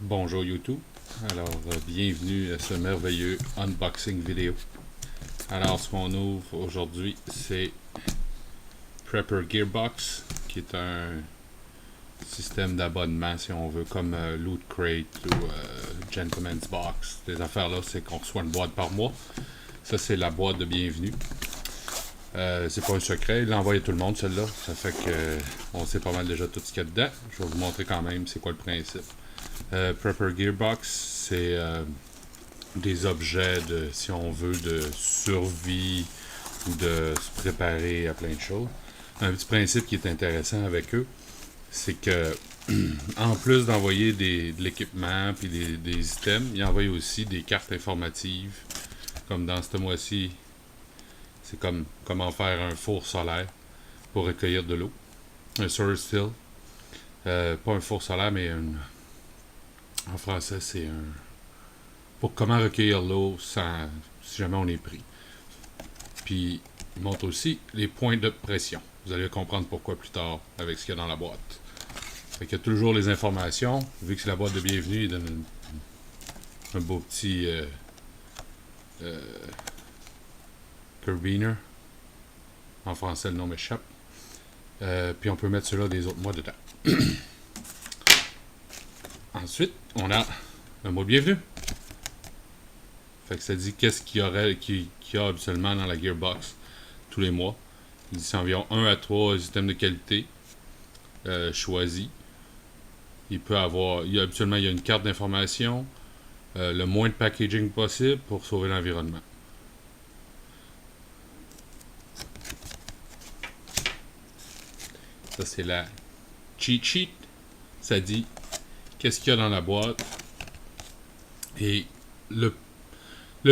Bonjour YouTube. Alors, bienvenue à ce merveilleux unboxing vidéo. Alors, ce qu'on ouvre aujourd'hui, c'est Prepper Gearbox, qui est un système d'abonnement, si on veut, comme Loot Crate ou Gentleman's Box. Ces affaires-là, c'est qu'on reçoit une boîte par mois. Ça, c'est la boîte de bienvenue. C'est pas un secret, il l'a envoyé à tout le monde, celle-là. Ça fait que on sait pas mal déjà tout ce qu'il y a dedans. Je vais vous montrer quand même c'est quoi le principe. Prepper Gearbox, c'est des objets de, si on veut, de survie ou de se préparer à plein de choses. Un petit principe qui est intéressant avec eux, c'est que en plus d'envoyer de l'équipement puis des items, ils envoient aussi des cartes informatives. Comme dans ce mois-ci, c'est comme comment faire un four solaire pour recueillir de l'eau. Un solar still. Pas un four solaire, mais en français, c'est un. Pour comment recueillir l'eau sans, si jamais on est pris. Puis, il montre aussi les points de pression. Vous allez comprendre pourquoi plus tard avec ce qu'il y a dans la boîte. Fait qu'il y a toujours les informations. Vu que c'est la boîte de bienvenue, il donne un beau petit carabiner. En français, le nom m'échappe. Puis on peut mettre cela des autres mois dedans. Ensuite, on a un mot de bienvenue. Fait que ça dit qu'est-ce qu'il y a habituellement dans la Gearbox tous les mois. Il dit c'est environ 1 à 3 items de qualité choisis. Habituellement il y a une carte d'information, le moins de packaging possible pour sauver l'environnement. Ça c'est la cheat sheet. Ça dit qu'est-ce qu'il y a dans la boîte et le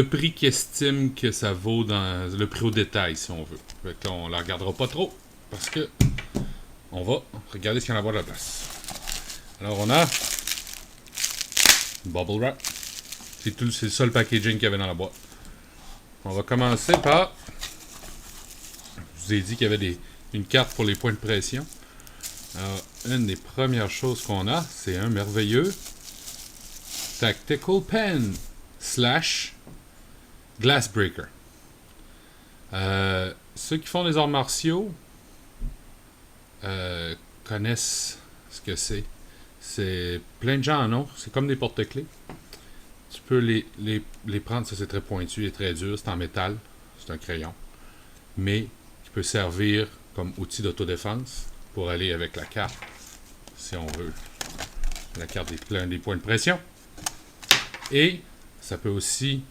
prix qu'il estime que ça vaut dans le prix au détail, si on veut. Fait que là, on la regardera pas trop parce que on va regarder ce qu'il y a dans la boîte de la place. Alors, on a bubble wrap. C'est le seul packaging qu'il y avait dans la boîte. On va commencer par. Je vous ai dit qu'il y avait une carte pour les points de pression. Alors, une des premières choses qu'on a, c'est un merveilleux Tactical Pen / Glassbreaker. Ceux qui font des arts martiaux connaissent ce que c'est. C'est plein de gens en ont. C'est comme des porte-clés. Tu peux les prendre. Ça, c'est très pointu et très dur. C'est en métal. C'est un crayon. Mais qui peut servir comme outil d'autodéfense pour aller avec la carte, si on veut. La carte des points de pression. Et ça peut aussi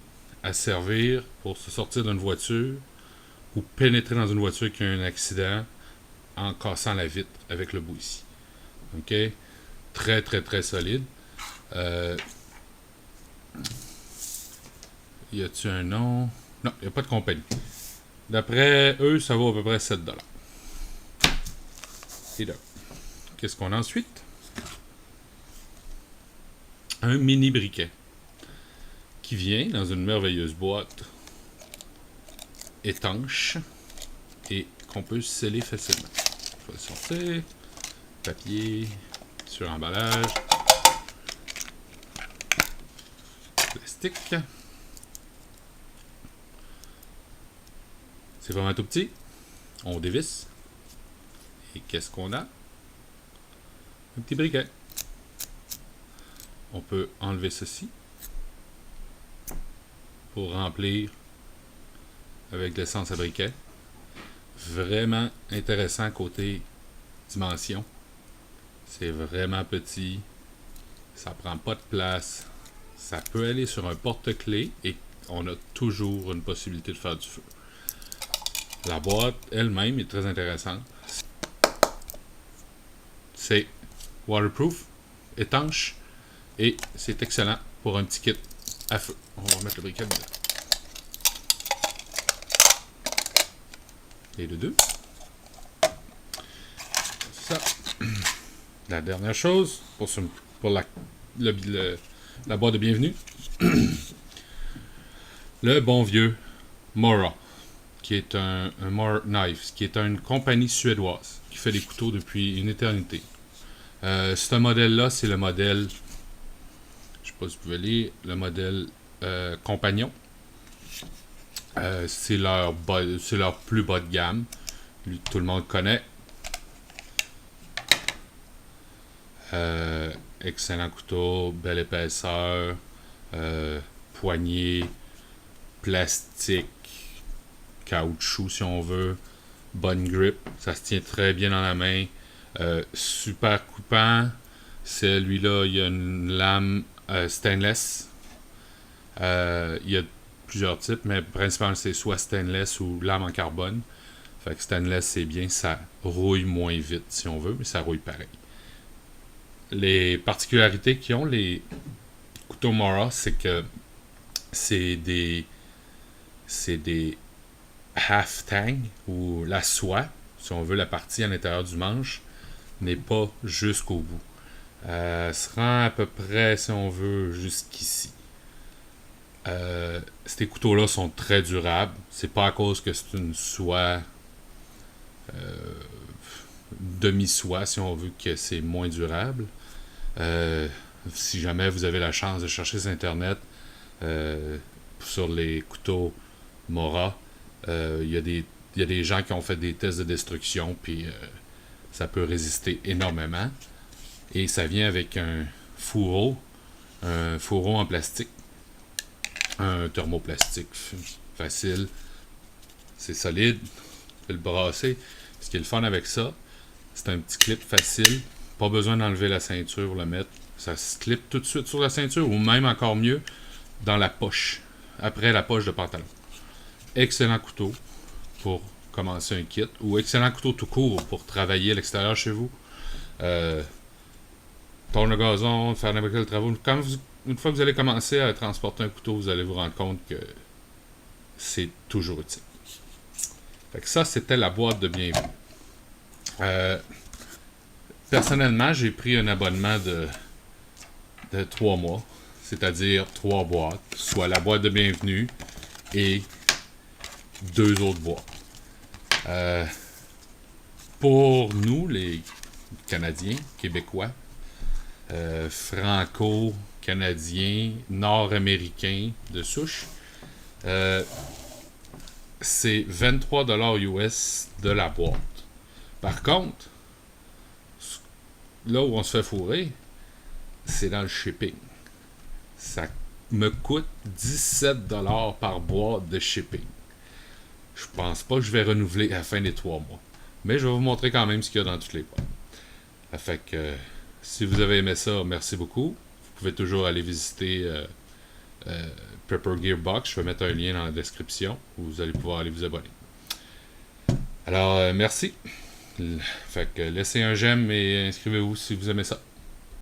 servir pour se sortir d'une voiture ou pénétrer dans une voiture qui a un accident en cassant la vitre avec le bout ici. OK? Très, très, très solide. Y a-t-il un nom? Non, il n'y a pas de compagnie. D'après eux, ça vaut à peu près 7$. Et là, qu'est-ce qu'on a ensuite? Un mini briquet qui vient dans une merveilleuse boîte étanche et qu'on peut sceller facilement. Je vais le sortir. Papier sur emballage. Plastique. C'est vraiment tout petit. On dévisse. Et qu'est-ce qu'on a? Un petit briquet. On peut enlever ceci pour remplir avec de l'essence à briquet. Vraiment intéressant côté dimension. C'est vraiment petit. Ça prend pas de place. Ça peut aller sur un porte-clés et on a toujours une possibilité de faire du feu. La boîte elle-même est très intéressante. C'est waterproof, étanche et c'est excellent pour un petit kit à feu. On va mettre le briquet dedans. Et le 2. C'est ça. La dernière chose pour la boîte de bienvenue. Le bon vieux Mora, qui est un Mora Knives, qui est une compagnie suédoise qui fait des couteaux depuis une éternité. Ce modèle-là, c'est le modèle pas si vous pouvez lire, le modèle Compagnon. C'est leur plus bas de gamme. Lui, tout le monde connaît. Excellent couteau, belle épaisseur, poignée, plastique, caoutchouc si on veut, bonne grip, ça se tient très bien dans la main, super coupant. Celui-là, il y a une lame stainless. Il y a plusieurs types, mais principalement c'est soit stainless ou lame en carbone. Fait que stainless c'est bien, ça rouille moins vite si on veut, mais ça rouille pareil. Les particularités qu'ils ont, les couteaux Mora, c'est que c'est des half tang, ou la soie, si on veut, la partie à l'intérieur du manche n'est pas jusqu'au bout. Se rend à peu près, si on veut, jusqu'ici. Ces couteaux-là sont très durables. C'est pas à cause que c'est une soie demi-soie, si on veut, que c'est moins durable. Si jamais vous avez la chance de chercher sur Internet sur les couteaux Mora, il y a des gens qui ont fait des tests de destruction, puis ça peut résister énormément. Et ça vient avec un fourreau en plastique, un thermoplastique facile, c'est solide, vous pouvez le brasser. Ce qui est le fun avec ça, c'est un petit clip facile, pas besoin d'enlever la ceinture pour le mettre, ça se clip tout de suite sur la ceinture, ou même encore mieux, dans la poche, après la poche de pantalon. Excellent couteau pour commencer un kit, ou excellent couteau tout court pour travailler à l'extérieur chez vous. Tourner le gazon, faire n'importe quel travail. Une fois que vous allez commencer à transporter un couteau, vous allez vous rendre compte que c'est toujours utile. Fait que ça, c'était la boîte de bienvenue. Personnellement, j'ai pris un abonnement de 3 mois, c'est-à-dire 3 boîtes, soit la boîte de bienvenue et 2 autres boîtes. Pour nous, les Canadiens, Québécois, franco-canadiens, nord-américains de souche, c'est 23$ US de la boîte. Par contre, là où on se fait fourrer, c'est dans le shipping. Ça me coûte 17$ par boîte de shipping. Je pense pas que je vais renouveler à la fin des 3 mois. Mais je vais vous montrer quand même ce qu'il y a dans toutes les boîtes. Ça fait que si vous avez aimé ça, merci beaucoup. Vous pouvez toujours aller visiter Prepper Gearbox. Je vais mettre un lien dans la description où vous allez pouvoir aller vous abonner. Alors, merci. Fait que laissez un j'aime et inscrivez-vous si vous aimez ça.